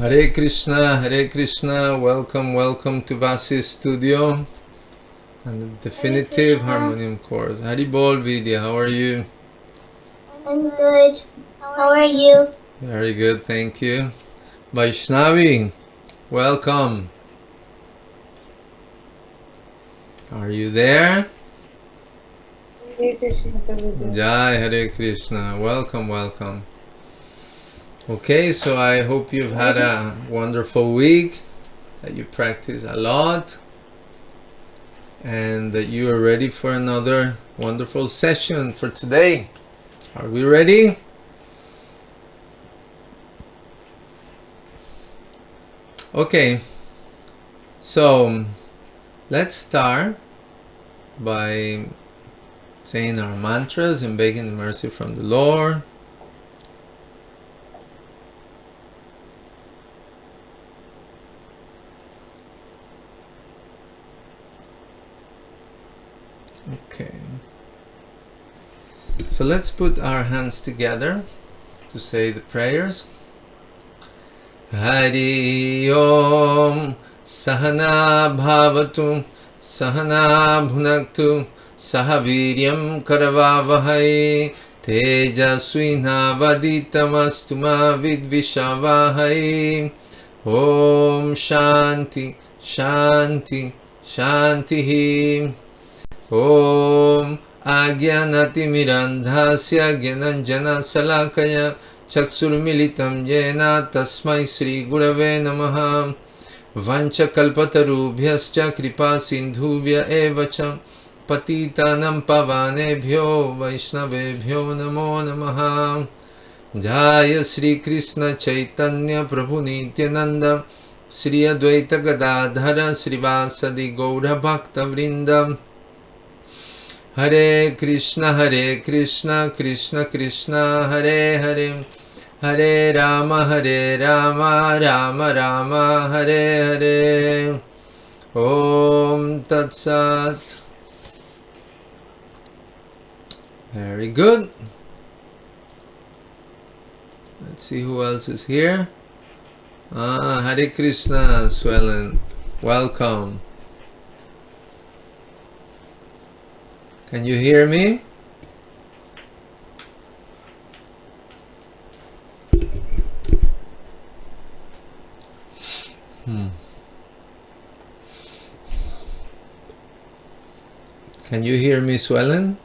Hare Krishna, Hare Krishna, welcome to Vasi's studio and the Definitive Harmonium course. Haribol Vidya, how are you? I'm good. How are you? Very good, thank you. Vaishnavi, welcome. Are you there? Jai Hare Krishna, welcome. Okay, so I hope you've had a wonderful week, that you practice a lot, and that you are ready for another wonderful session for today. Are we ready? Okay, so let's start by saying our mantras and begging the mercy from the Lord. Okay, so let's put our hands together to say the prayers. Hari Om Sahana Bhavatu Sahana Bhunaktu Sahaviryam Karavavahai Tejasvinavaditamastu ma vidvishavahai. Om Shanti Shanti Shantihi. Om Agyanatimirandhasya Gyananjana Salakaya Chaksurmilitam Yena Tasmai Sri Gurave Namaha. Vanchakalpatarubhyascha Kripa Sindhuvya Evacha Patitanam Pavanebhyo Vaishnavebhyo Namo Namaha. Jaya Sri Krishna Chaitanya Prabhu Nityananda Sri Advaita Gadadhara Srivasadi Gaura Bhakta Vrindam. Hare Krishna Krishna Krishna Hare Hare Hare Rama Rama Rama Hare Hare. Om Tat Sat. Very good. Let's see who else is here. Hare Krishna, Swellen. Welcome. Can you hear me? Can you hear me, Swellen?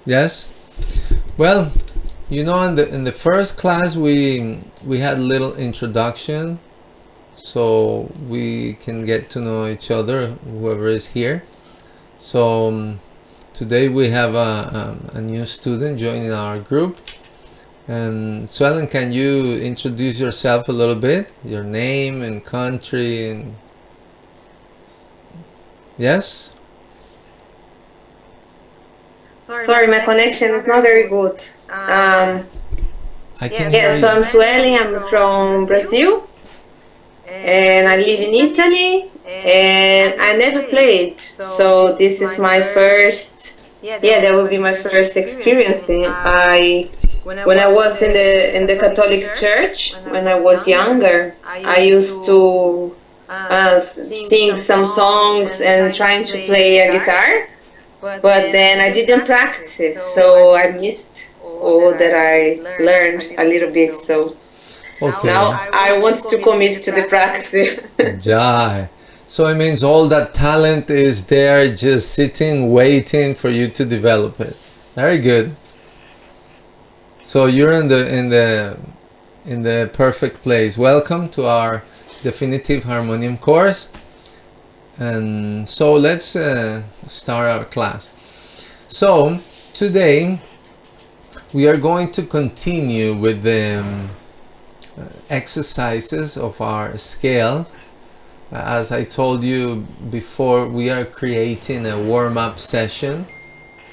Yes? Well, you know, in the first class we had a little introduction, so we can get to know each other, whoever is here. So today we have a new student joining our group. And Swellen, can you introduce yourself a little bit? Your name and country and... Yes? Sorry, my connection is not very good. I can Yeah, so I'm Sueli, I'm from Brazil, and I live in Italy, and I never played, so this is my first, that will be my first experience. When I was in the Catholic Church, when I was younger, I used to sing some songs and trying to play a guitar, but then I didn't practice, so I missed all that I learned a little bit. So now I want to commit to the practice. Jai. So it means all that talent is there, just sitting, waiting for you to develop it. Very good. So you're in the perfect place. Welcome to our Definitive Harmonium course. And so let's start our class. So today we are going to continue with the exercises of our scale. As I told you before, we are creating a warm-up session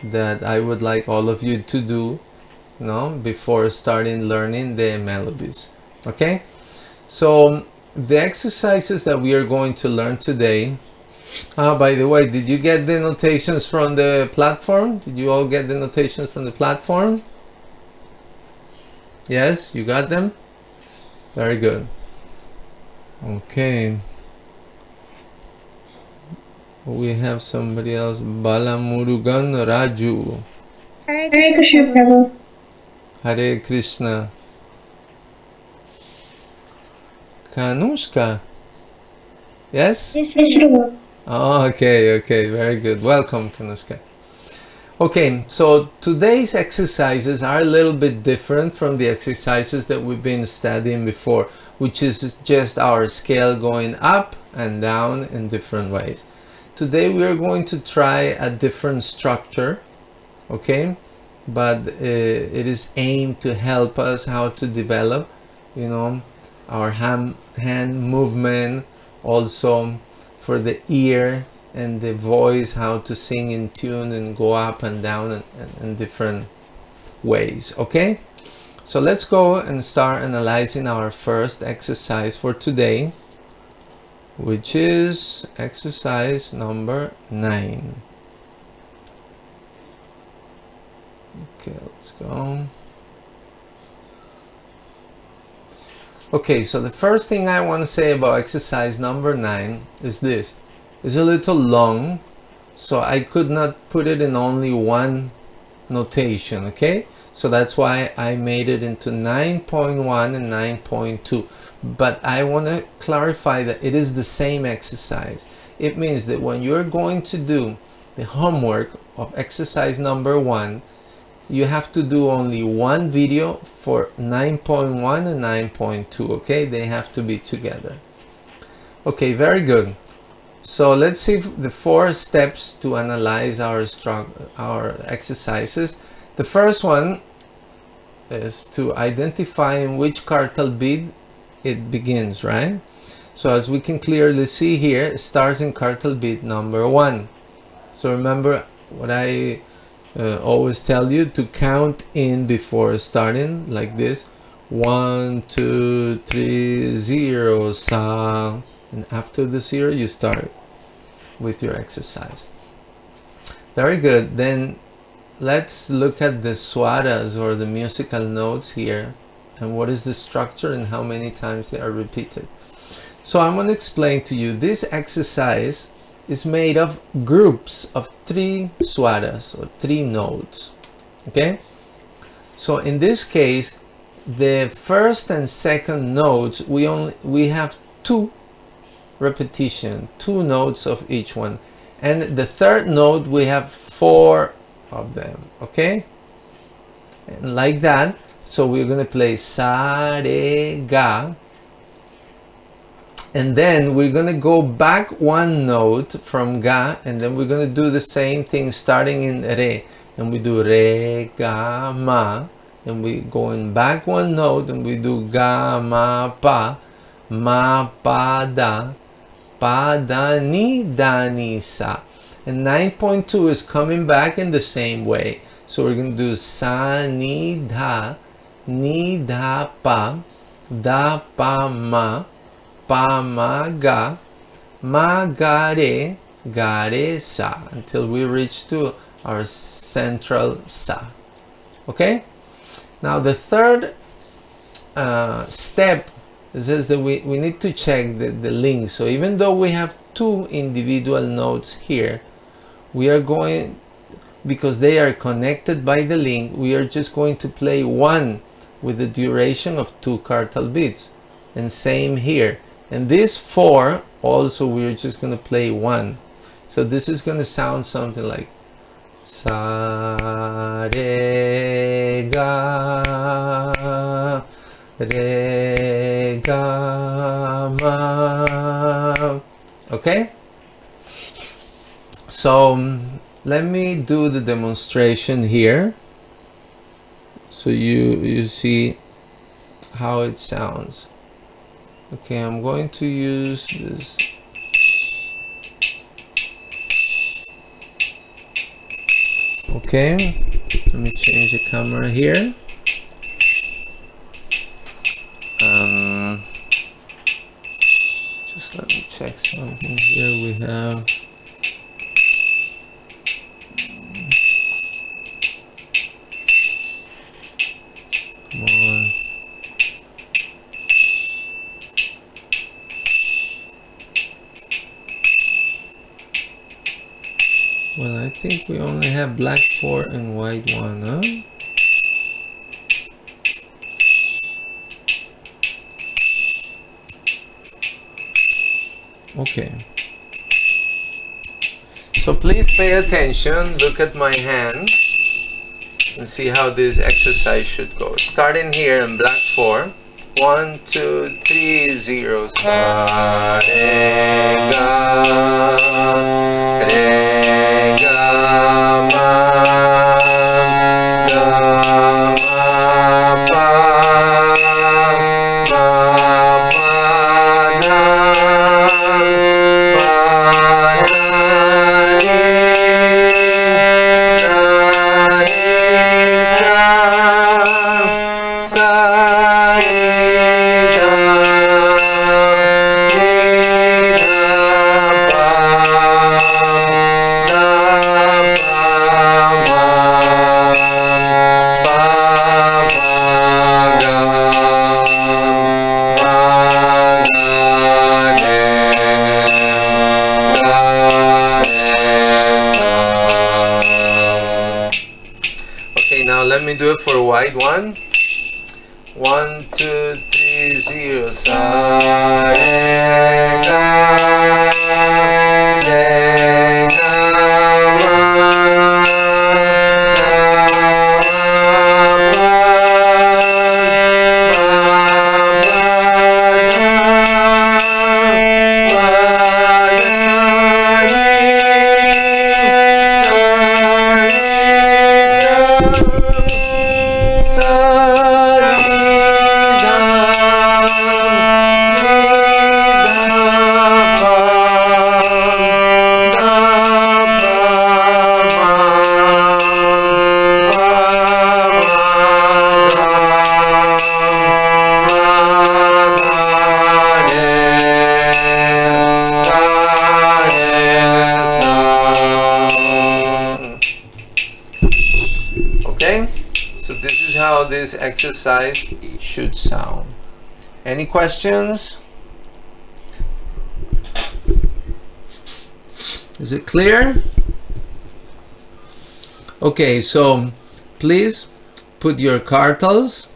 that I would like all of you to do, before starting learning the melodies. Okay? So the exercises that we are going to learn today. By the way, did you get the notations from the platform? Did you all get the notations from the platform? Yes, you got them? Very good. Okay. We have somebody else. Balamurugan Raju. Hare Krishna Prabhu. Hare Krishna. Kanushka. Yes? Yes, Prabhu. Oh, okay, very good. Welcome, Kanushka. Okay, so today's exercises are a little bit different from the exercises that we've been studying before, which is just our scale going up and down in different ways. Today we are going to try a different structure, okay? But it is aimed to help us how to develop, our hand movement, also for the ear and the voice, how to sing in tune and go up and down in different ways. Okay, so let's go and start analyzing our first exercise for today, which is exercise number 9. Okay, let's go. Okay, so the first thing I want to say about exercise number 9 is this. It's a little long, so I could not put it in only one notation, okay? So that's why I made it into 9.1 and 9.2. But I want to clarify that it is the same exercise. It means that when you're going to do the homework of exercise number 1, you have to do only one video for 9.1 and 9.2, okay? They have to be together. Okay, very good. So let's see the 4 steps to analyze our exercises. The first one is to identify in which cartal bead it begins, right? So as we can clearly see here, it starts in cartal bead number 1. So remember what I always tell you, to count in before starting, like this. 1, 2, 3, 0, sa. And after the 0 you start with your exercise. Very good. Then let's look at the swaras, or the musical notes here, and what is the structure and how many times they are repeated. So I'm going to explain to you, this exercise is made of groups of 3 swaras, or 3 notes. Okay, so in this case, the first and second notes, we have 2 repetition, 2 notes of each one, and the third note we have 4 of them. Okay, and like that. So we're gonna play sa, re, ga, and then we're gonna go back 1 note from ga, and then we're gonna do the same thing starting in re, and we do re, ga, ma, and we going back 1 note and we do ga, ma, pa, da, pa, da, ni, sa. And 9.2 is coming back in the same way. So we're going to do sa, ni, da, pa, da, pa, ma, ga, ga, re, sa, until we reach to our central sa. Okay? Now the third step says that we need to check the link. So even though we have 2 individual notes here, we are going, because they are connected by the link, we are just going to play 1 with the duration of 2 cartal beats. And same here. And this 4 also, we're just going to play 1. So this is going to sound something like sa, re, ga, re, ga, ma. Okay, so let me do the demonstration here so you see how it sounds. Okay, I'm going to use this. Okay, let me change the camera here. Just let me check something here. We have come on. Well, I think we only have black 4 and white 1, huh? Okay. So please pay attention, look at my hand, and see how this exercise should go. Starting here in black 4. 1, 2, 3, 0. Sa, re, ga, ma, ga, ma, pa, da, Okay, now let me do it for a white one. 1, 2, 3, 0. Sa, re, ga, ma, Okay, so this is how this exercise should sound. Any questions? Is it clear? Okay, so please put your cartels,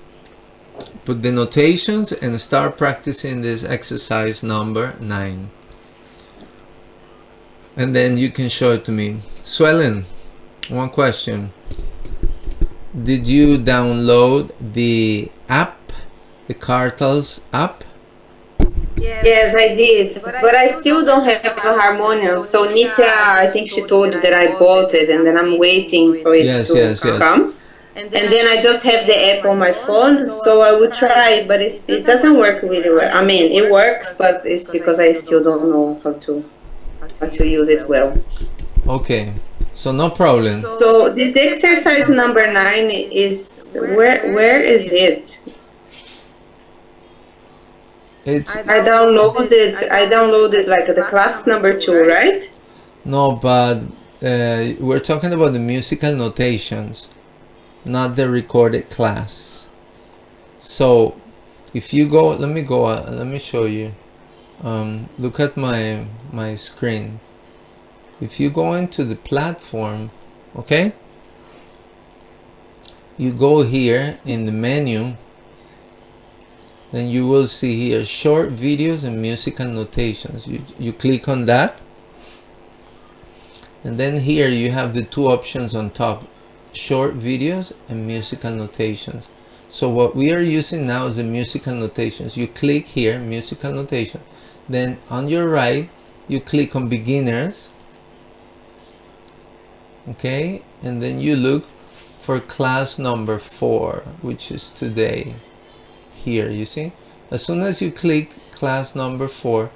put the notations, and start practicing this exercise number 9. And then you can show it to me. Swellen, one question. Did you download the app, the Cartels app? Yes, I did, but I still don't have a harmonium. So Nitya, I think she told you that I bought it, and then I'm waiting for it to come. And then I just have the app on my phone, so I would try, but it doesn't work really well. I mean, it works, but it's because I still don't know how to use it well. Okay, so no problem. So this exercise number 9 is where is it? I downloaded like the class number 2, right? No, but we're talking about the musical notations, not the recorded class. So if you go, let me show you. Look at my screen. If you go into the platform, okay, you go here in the menu, then you will see here short videos and musical notations. You click on that, and then here you have the 2 options on top, short videos and musical notations. So what we are using now is the musical notations. You click here, musical notation, then on your right you click on beginners, okay, and then you look for class number 4, which is today. Here, you see, as soon as you click class number 4,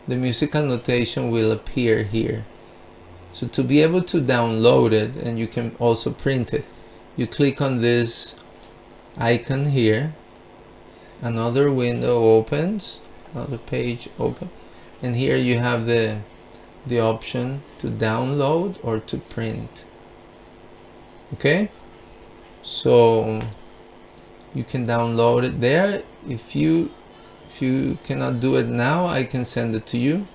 the musical notation will appear here. So to be able to download it, and you can also print it, you click on this icon here, another window opens, another page open, and here you have the option to download or to print. Okay, so you can download it there. If you cannot do it now, I can send it to you.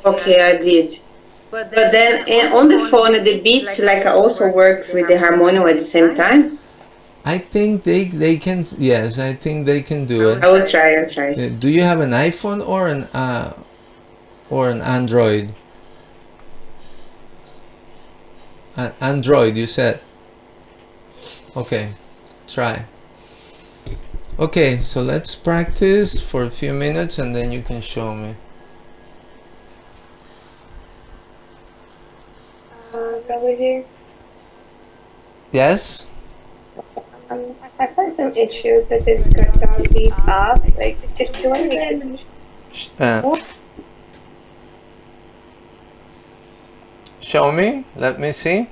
Okay, I did. But then on the phone, the beats like also works with the harmonium at the same time. I think they can. Yes, I think they can do it. I will try. I'll try. Do you have an iPhone or an Android? An Android, you said. Okay, try. Okay, so let's practice for a few minutes and then you can show me. W. Yes? I've had some issues with this good beat up. Like, just do it again. Show me. Let me see.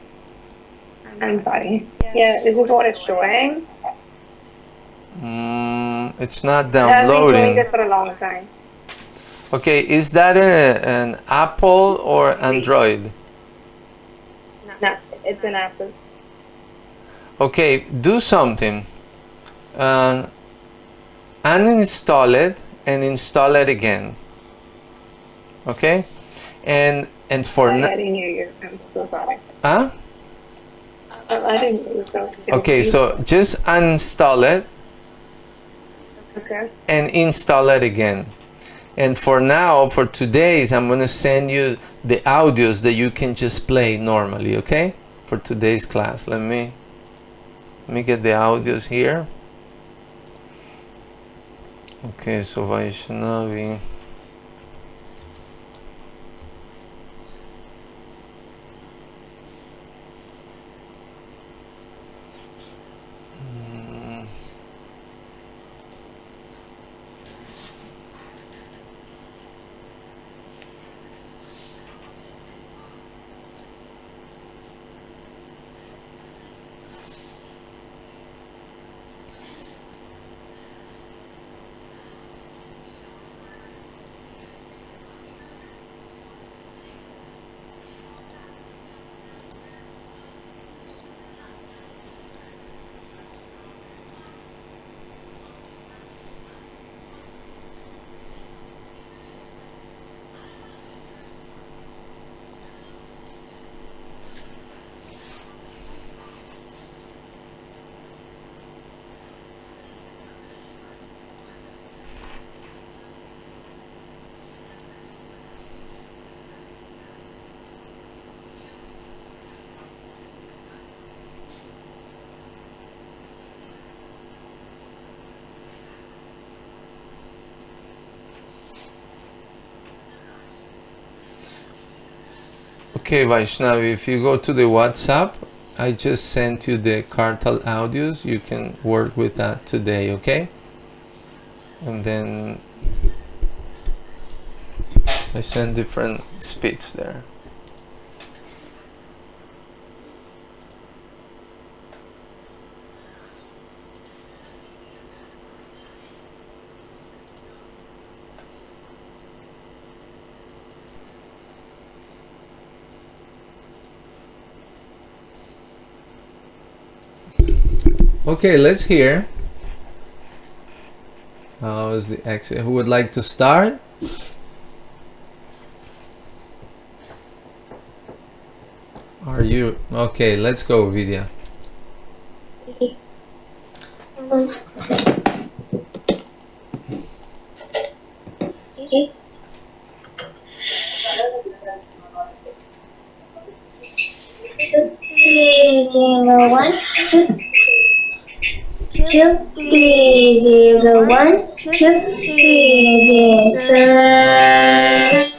I'm sorry. Yeah, this is what it's showing. It's not It has been showing downloading. this for a long time. Okay, is that an Apple or Android? No, it's an Apple. Okay, do something. Uninstall it and install it again. Okay, and for I didn't hear you. I'm so sorry. huh? I didn't hear you. So Okay, so just uninstall it okay. and install it again. And for now, for today's, I'm gonna send you the audios that you can just play normally. Okay, for today's class. Let me get the audios here. Okay, so Vaishnavi. Okay, Vaishnavi, if you go to the WhatsApp, I just sent you the Kartal audios. You can work with that today, okay? And then I send different speeds there. Okay, let's hear. How is the exit? Who would like to start? Are you okay? Let's go, Vidya. One, two, 2, 3, 0, 1, 2, 3, 0, 7.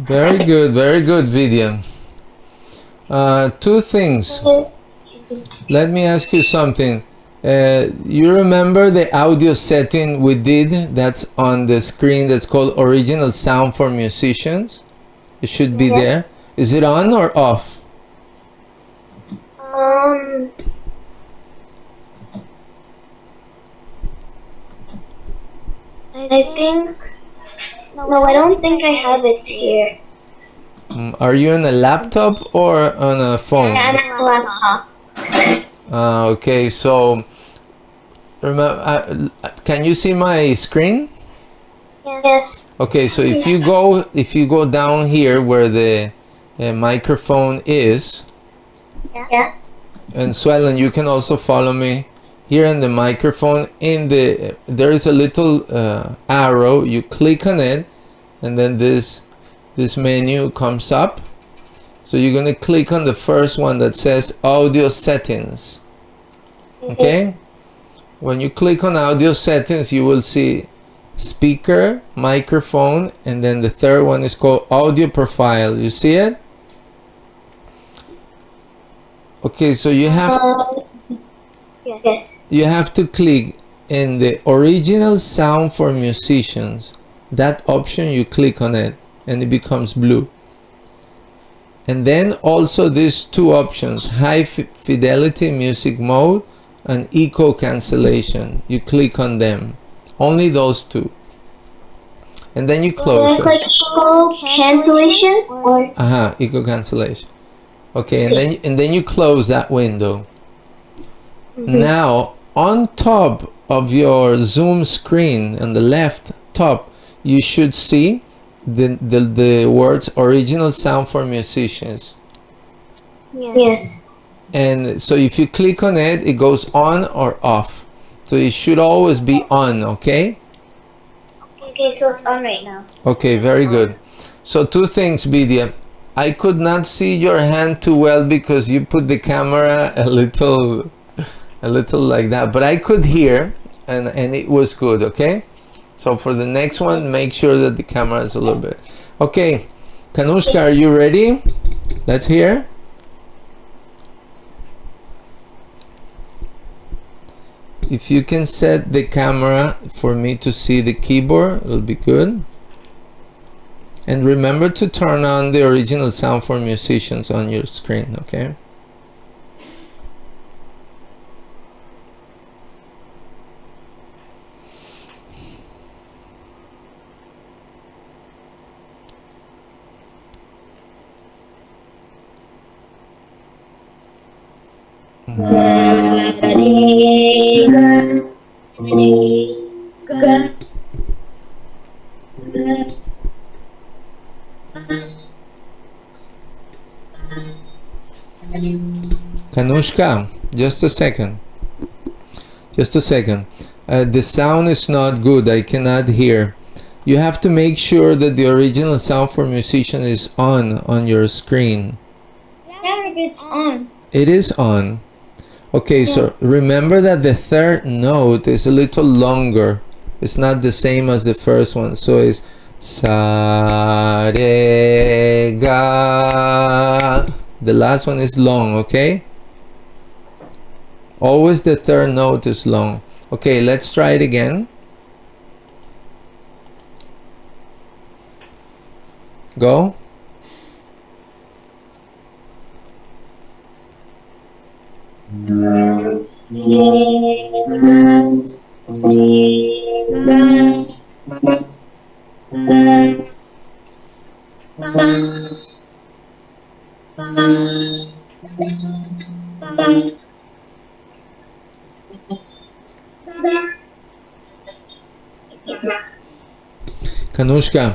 very good, Vidya. Two things. Let me ask you something. You remember the audio setting we did that's on the screen that's called Original Sound for Musicians? It should be there. Is it on or off? I think. No, I don't think I have it here. Are you on a laptop or on a phone? I'm on a laptop. Okay, so remember, can you see my screen? Yes. Okay, so if you go down here where the microphone is, Yeah. and Swellen, you can also follow me here in the microphone. There is a little arrow. You click on it, and then this menu comes up. So you're gonna click on the first one that says Audio Settings. Okay. When you click on Audio Settings, you will see Speaker, Microphone, and then the third one is called Audio Profile. You see it? Okay, so you have Yes. you have to click in the Original Sound for Musicians. That option, you click on it and it becomes blue. And then also these two options, High Fidelity Music Mode and Echo Cancellation. You click on them. Only those two. And then you close it. Like echo cancellation or Echo Cancellation. Okay, and then you close that window. Now, on top of your Zoom screen on the left top, you should see the words Original Sound for Musicians. Yes. And so if you click on it, it goes on or off. So it should always be on, okay? Okay, so it's on right now. Okay, very good. So two things, Vidya. I could not see your hand too well because you put the camera a little like that, but I could hear and it was good, okay? So for the next one, make sure that the camera is a little bit. Okay, Kanushka, are you ready? Let's hear. If you can set the camera for me to see the keyboard, it'll be good. And remember to turn on the Original Sound for Musicians on your screen, okay? Kanushka, just a second. Just a second. The sound is not good. I cannot hear. You have to make sure that the Original Sound for Musician is on your screen. Yeah, it's on. It is on. Okay, so remember that the third note is a little longer. It's not the same as the first one. So it's sa re ga. The last one is long, okay? Always the third note is long. Okay, let's try it again. Go. Kanushka,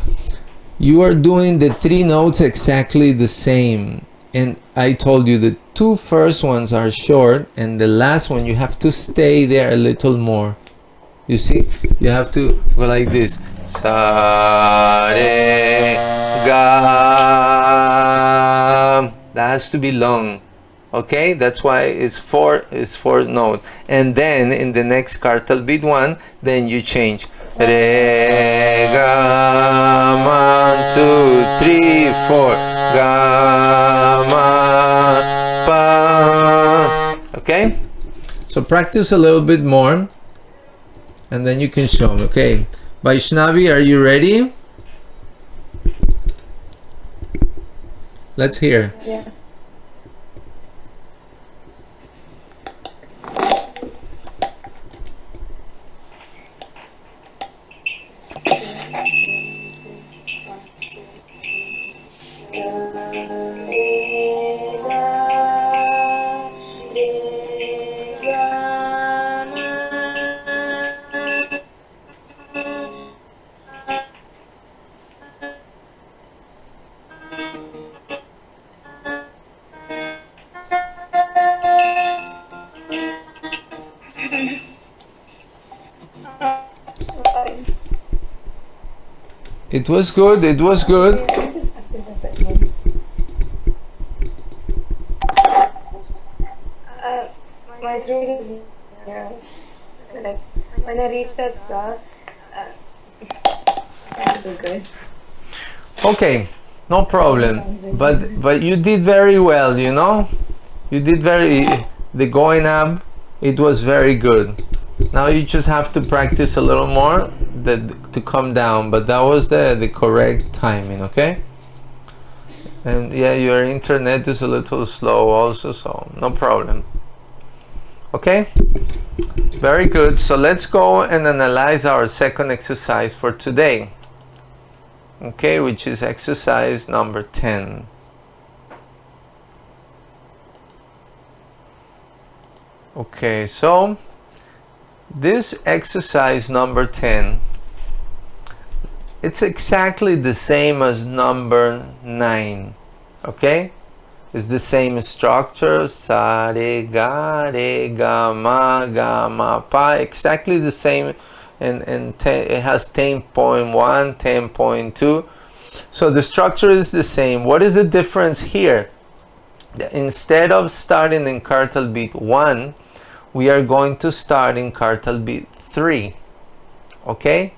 you are doing the three notes exactly the same, and I told you the two first ones are short and the last one you have to stay there a little more. You see, you have to go like this. Sa re ga. That has to be long. Okay, that's why it's four note. And then in the next cartel beat one, then you change Re, ga, ma. 1, 2, 3, 4. Ga, ma, pa. Okay? So practice a little bit more, and then you can show me. Okay. Vaishnavi, are you ready? Let's hear. Yeah. It was good. It was good. My throat is like when I reach that sa, it's so good. Okay, no problem. But you did very well, you know. You did the going up. It was very good. Now you just have to practice a little more to come down. But that was the correct timing. Okay. And yeah, your internet is a little slow also, so no problem. Okay. Very good. So let's go and analyze our second exercise for today. Okay, which is exercise number 10. Okay, so this exercise number 10, it's exactly the same as number 9. Okay, it's the same structure, sa, re, ga, ma, pa, exactly the same, and it has 10.1, 10.2. So the structure is the same. What is the difference here? Instead of starting in quartal beat 1, we are going to start in quartal beat 3. Okay?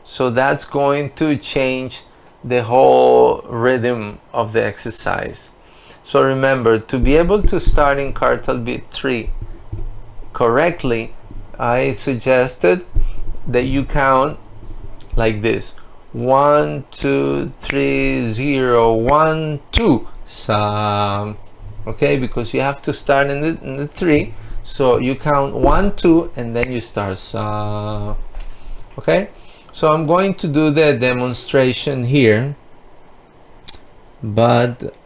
So that's going to change the whole rhythm of the exercise. So remember, to be able to start in quartal beat 3 correctly, I suggested that you count like this: 1, 2, 3, 0, 1, 2, sa. Okay, because you have to start in the 3, so you count 1, 2, and then you start sa. Okay, so I'm going to do the demonstration here, but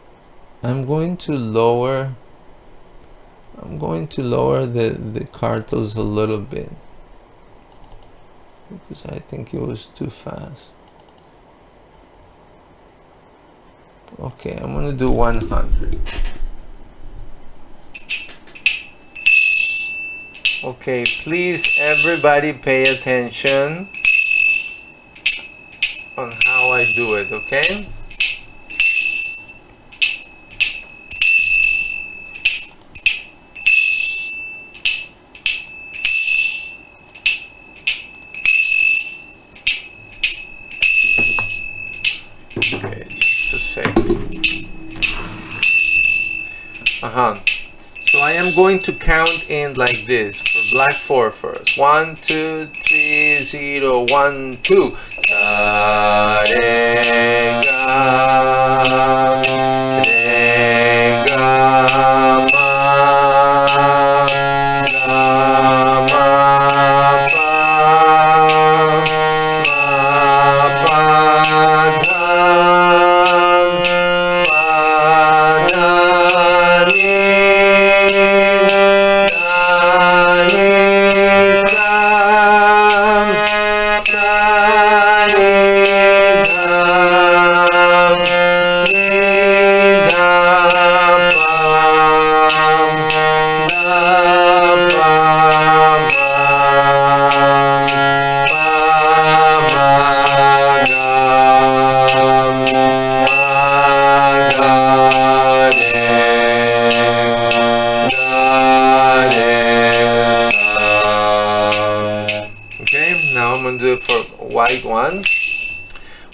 I'm going to lower the quartals a little bit, because I think it was too fast. Okay, I'm gonna do 100. Okay, please everybody pay attention on how I do it, okay? Okay, just a second. So I am going to count in like this for black 4 first. 1, 2, 3, 0, 1, 2. Sa, re, ga, ma,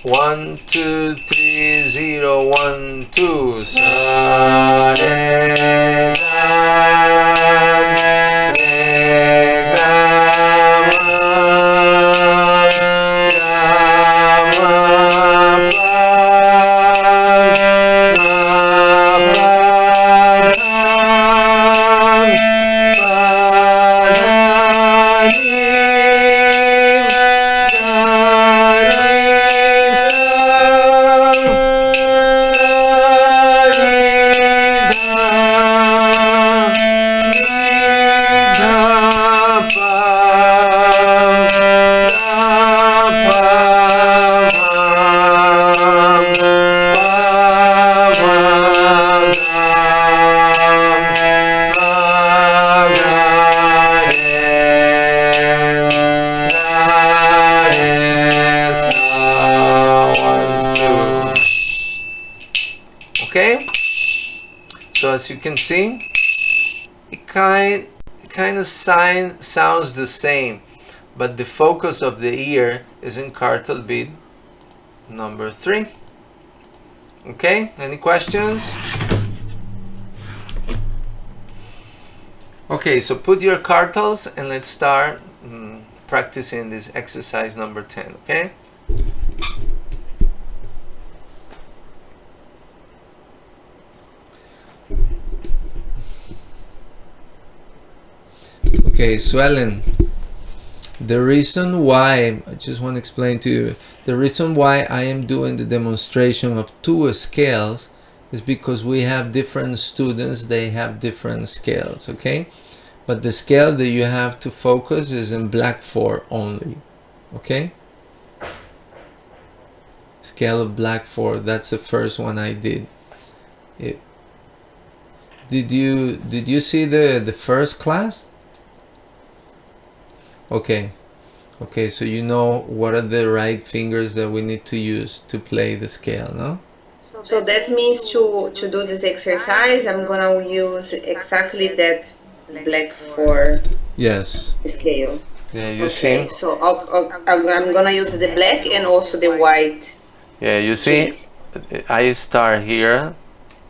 1, 2, 3, 0, 1, 2. Sa, re, ga, re, ga, ma, Okay, so as you can see, it kind of sounds the same, but the focus of the ear is in cartal bead number 3. Okay, any questions? Okay, so put your cartals and let's start practicing this exercise number 10. Okay. Okay, swelling. The reason why, I just want to explain to you, the reason why I am doing the demonstration of 2 scales is because we have different students, they have different scales, okay? But the scale that you have to focus is in black 4 only, okay? Scale of black 4, that's the first one I did. Did you see the first class? Okay, so you know what are the right fingers that we need to use to play the scale, no? So that means to do this exercise, I'm gonna use exactly that black 4 Yes. scale. Yeah, you see? So I'm gonna use the black and also the white. Yeah, you see? I start here,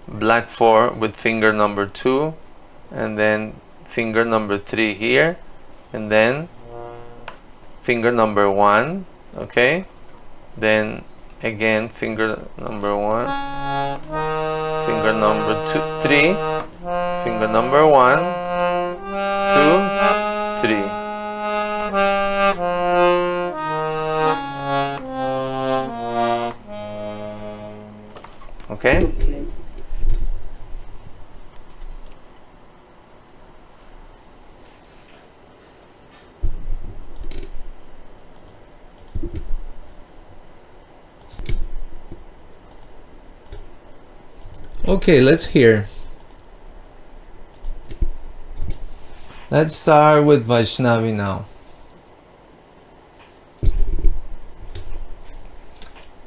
black 4 with finger number 2, and then finger number 3 here, and then finger number 1, okay? Then again finger number 1, finger number 2, 3, finger number 1, 2, 3. Okay? Okay, let's hear. Let's start with Vaishnavi now.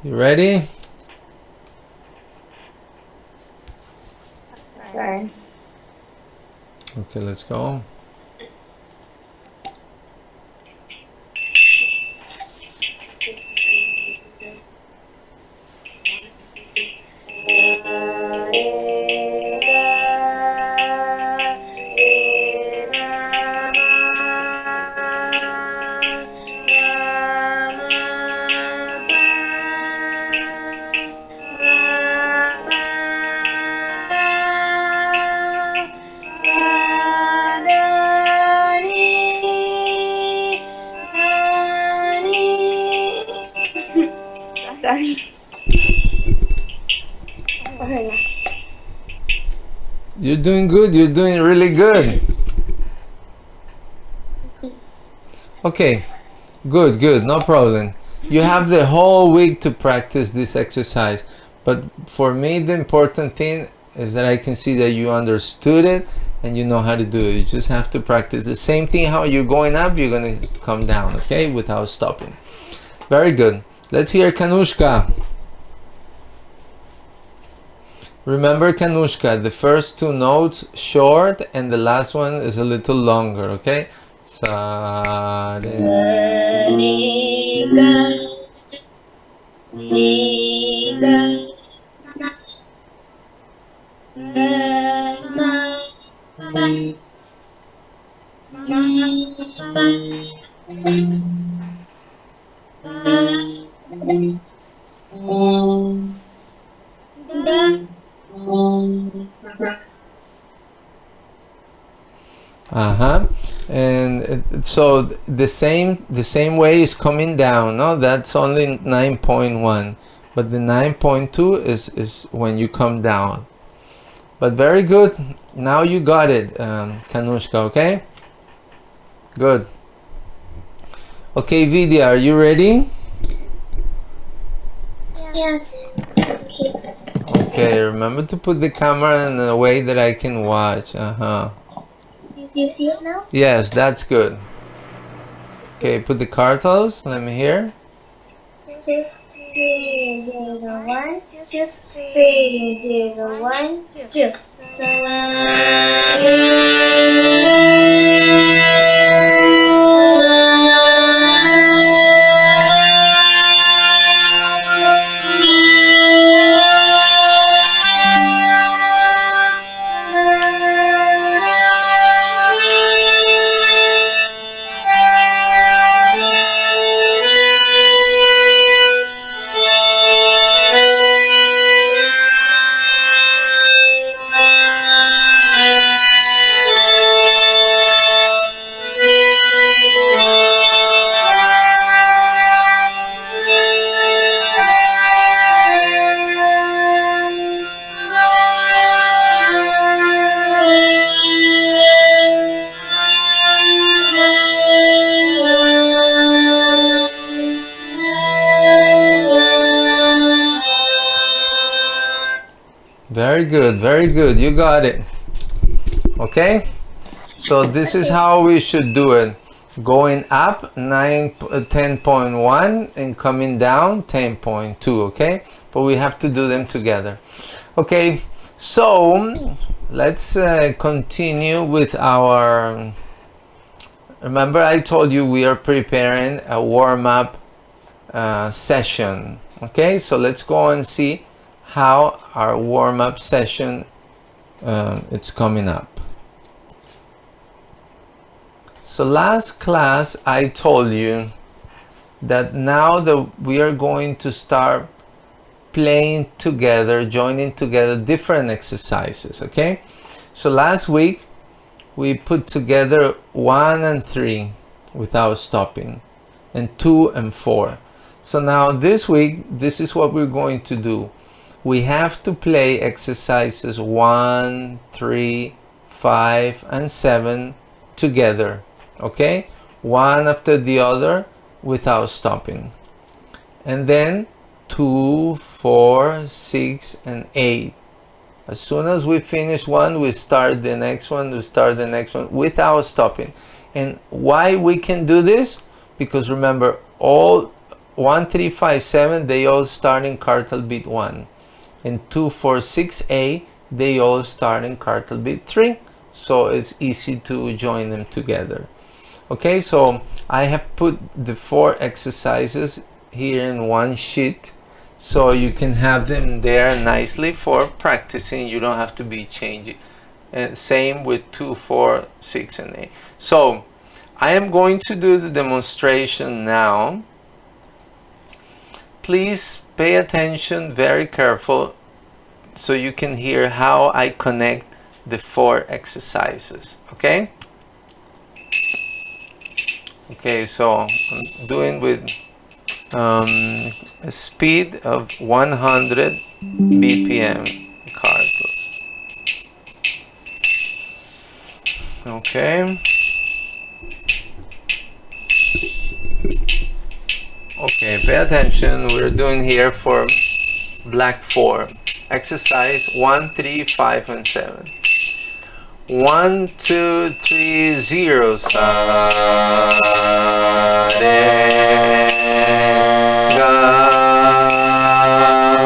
You ready? Sorry. Okay, let's go. Sorry. Okay. You're doing good, you're doing really good. Okay, good, no problem. You have the whole week to practice this exercise, but for me the important thing is that I can see that you understood it and you know how to do it. You just have to practice the same thing. How you're going up, you're going to come down, okay, without stopping. Very good. Let's hear Kanushka. Remember, Kanushka, the first 2 notes short and the last one is a little longer, okay? Sa, re, Ni, ga, ma, pa, pa, Uh-huh. And so the same way is coming down, no? That's only 9.1. But the 9.2 is when you come down. But very good. Now you got it, Kanushka, okay? Good. Okay, Vidya, are you ready? Yes. Okay, remember to put the camera in a way that I can watch. Uh-huh. Do you see it now? Yes, that's good. Okay, put the cartels. Let me hear. 2, 3, 0, 1, 2, 3, 0, 1, 2. Very good, very good. You got it. Okay? So this is how we should do it. Going up 10.1 and coming down 10.2, okay? But we have to do them together. Okay, so let's continue with our... Remember I told you we are preparing a warm-up session. Okay, so let's go and see how our warm-up session it's coming up. So last class I told you that now that we are going to start playing together, joining together different exercises, okay? So last week we put together 1 and 3 without stopping, and 2 and 4. So now this week, this is what we're going to do. We have to play exercises 1, 3, 5, and 7 together, okay? One after the other without stopping. And then 2, 4, 6, and 8. As soon as we finish one, we start the next one, without stopping. And why we can do this? Because remember, all 1, 3, 5, 7, they all start in cartel beat 1. And 2, 4, 6, 8, they all start in cartel beat 3. So it's easy to join them together. Okay, so I have put the 4 exercises here in one sheet, so you can have them there nicely for practicing. You don't have to be changing. And same with 2, 4, 6, and 8. So I am going to do the demonstration now. Please pay attention, very careful, so you can hear how I connect the 4 exercises. Okay? Okay, so I'm doing with a speed of 100 BPM cartels. Okay. Okay, pay attention. We're doing here for black 4. Exercise 1, 3, 5, and 7. 1, 2, 3, 0. Sa, re, ga,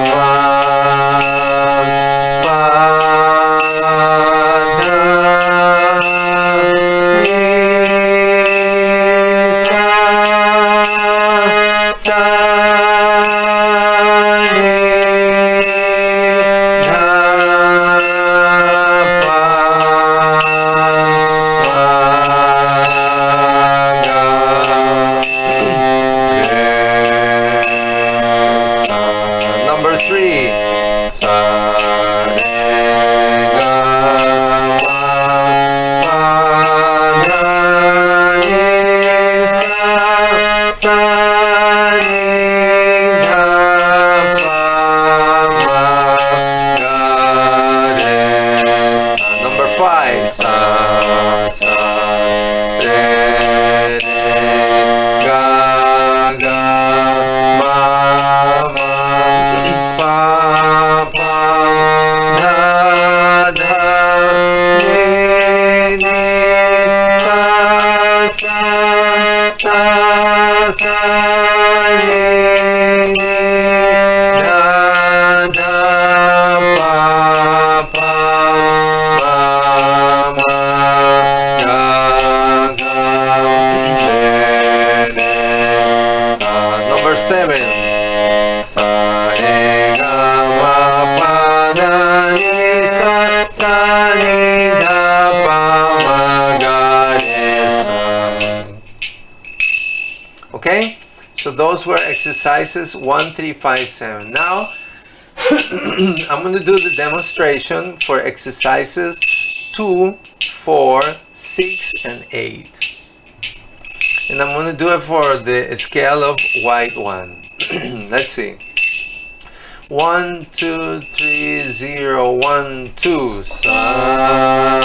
ma, pa, da, ni, sa, sa ni da pa ma ga re sa. Okay, so those were exercises 1, 3, 5, 7. Now I'm going to do the demonstration for exercises 2, 4, 6, and 8. And I'm going to do it for the scale of white 1. Let's see. 1, 2, 3, 0, 1, 2. Sa,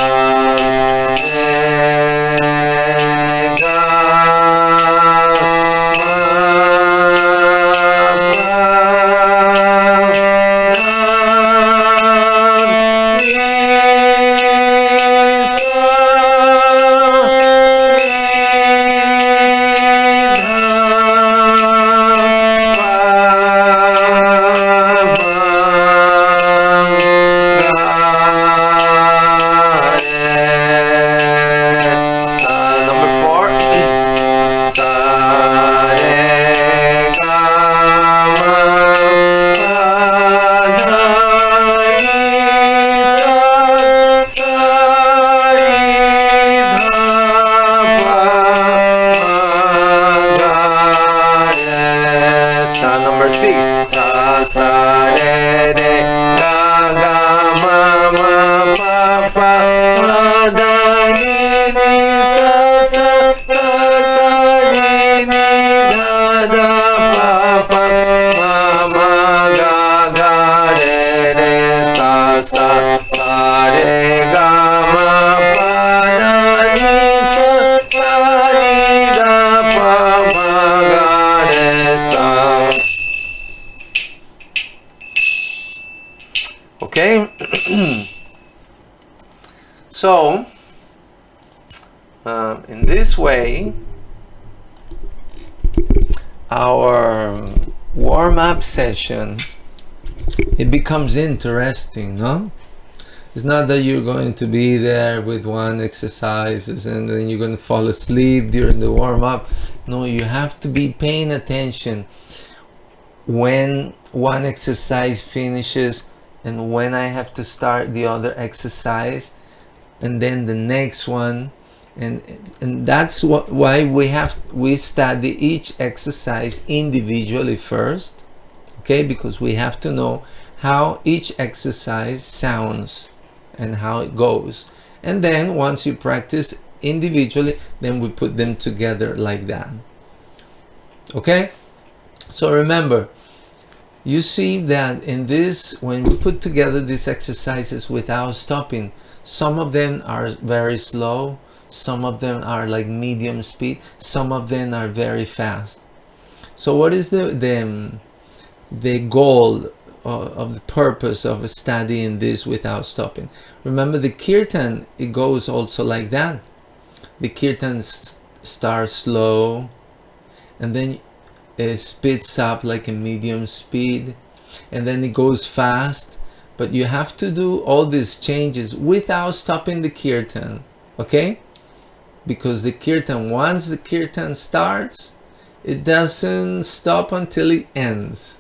re, ga, Okay, so in this way, our warm-up session, it becomes interesting, no? It's not that you're going to be there with one exercises and then you're going to fall asleep during the warm-up. No, you have to be paying attention when one exercise finishes and when I have to start the other exercise and then the next one, and that's why we study each exercise individually first, okay, because we have to know how each exercise sounds and how it goes, and then once you practice individually, then we put them together like that. Okay, so remember, you see that in this, when we put together these exercises without stopping, some of them are very slow, some of them are like medium speed, some of them are very fast. So what is the goal of the purpose of studying this without stopping? Remember, the kirtan, it goes also like that. The kirtan starts slow and then it speeds up like a medium speed, and then it goes fast, but you have to do all these changes without stopping the kirtan, okay? Because the kirtan, once the kirtan starts, it doesn't stop until it ends,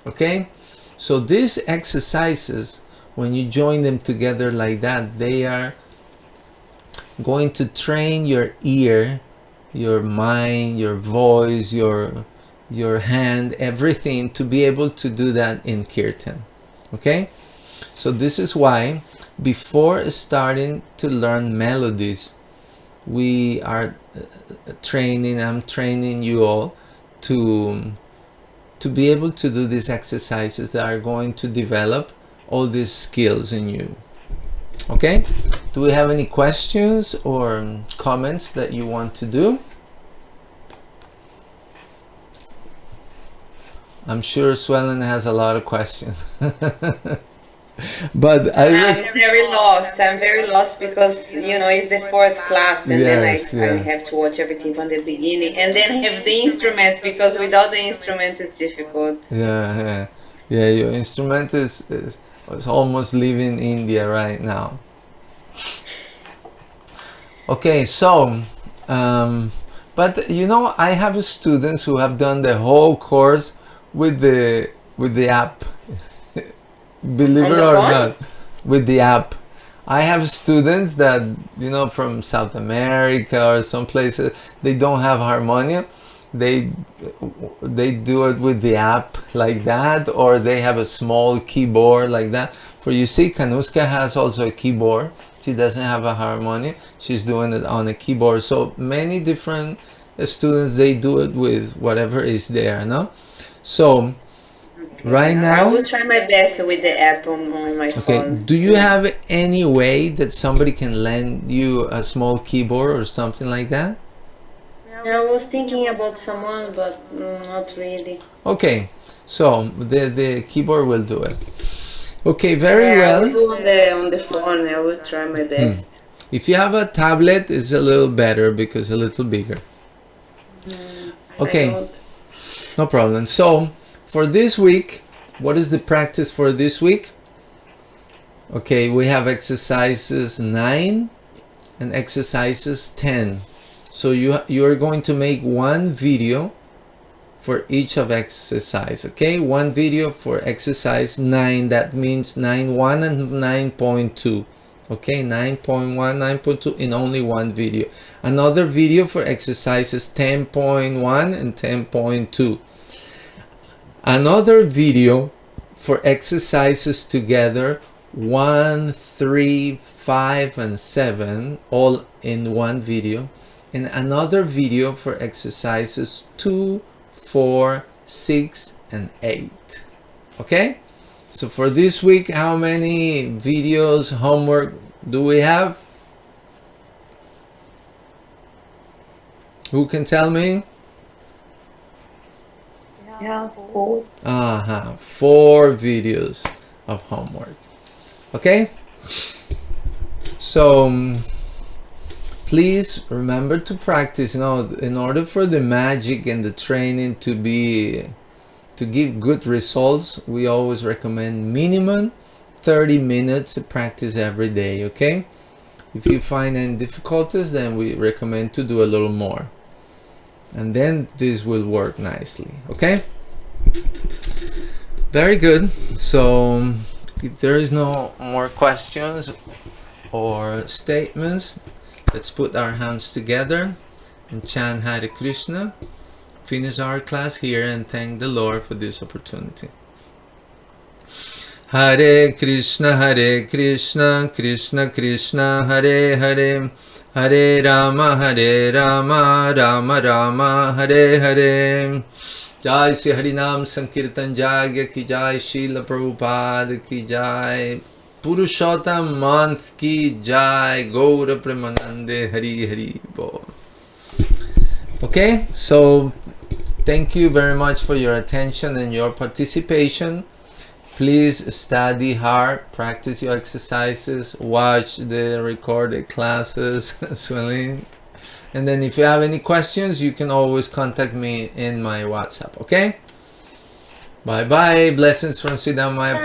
okay? So these exercises, when you join them together like that, they are going to train your ear, your mind, your voice, your hand, everything, to be able to do that in kirtan. Okay, so this is why before starting to learn melodies, we are I'm training you all to be able to do these exercises that are going to develop all these skills in you. Okay, do we have any questions or comments that you want to do? I'm sure Swellen has a lot of questions. But I'm very lost. I'm very lost because, you know, it's the fourth class and Yes, then I yeah. have to watch everything from the beginning and then have the instrument, because without the instrument it's difficult. Yeah. Your instrument is almost leaving India right now. Okay, so but you know, I have students who have done the whole course with the app. Believe it or not, with the app. I have students that, you know, from South America or some places, they don't have harmonium. They do it with the app like that, or they have a small keyboard like that. For you see, Kanuska has also a keyboard. She doesn't have a harmonium. She's doing it on a keyboard. So many different students, they do it with whatever is there, no? So right I now, will try my best with the app on my okay, phone. do you have any way that somebody can lend you a small keyboard or something like that? I was thinking about someone, but not really. Okay, so the keyboard will do it. Okay, very I well. will do on the phone. I will try my best. If you have a tablet, it's a little better because a little bigger. Okay, no problem. So for this week, what is the practice for this week? Okay, we have exercises 9 and exercises 10. So you are going to make one video for each of exercise, okay? One video for exercise 9, that means 9.1 and 9.2. Okay, 9.1, 9.2 in only one video. Another video for exercises 10.1 and 10.2. Another video for exercises together 1, 3, 5, and 7, all in one video. And another video for exercises 2, 4, 6, and 8. Okay? So for this week, how many videos, homework do we have? Who can tell me? Yeah, cool. 4 videos of homework. Okay? So please remember to practice. You know, in order for the magic and the training to give good results, we always recommend minimum 30 minutes of practice every day. Okay? If you find any difficulties, then we recommend to do a little more, and then this will work nicely. Okay? Very good. So if there is no more questions or statements, let's put our hands together and chant Hare Krishna, finish our class here, and thank the Lord for this opportunity. Hare Krishna, Krishna Krishna, Hare Hare, Hare Rama, Rama Rama, Hare Hare. Jai Sri Harinam Sankirtan Jagya ki Jai, Srila Prabhupada ki Jai, Purushottam Month ki Jai, Gaura Premanande, Hari Hari Bol. Okay, so thank you very much for your attention and your participation. Please study hard, practice your exercises, watch the recorded classes as well. And then if you have any questions, you can always contact me in my WhatsApp. Okay? Bye bye. Blessings from Siddhamaya.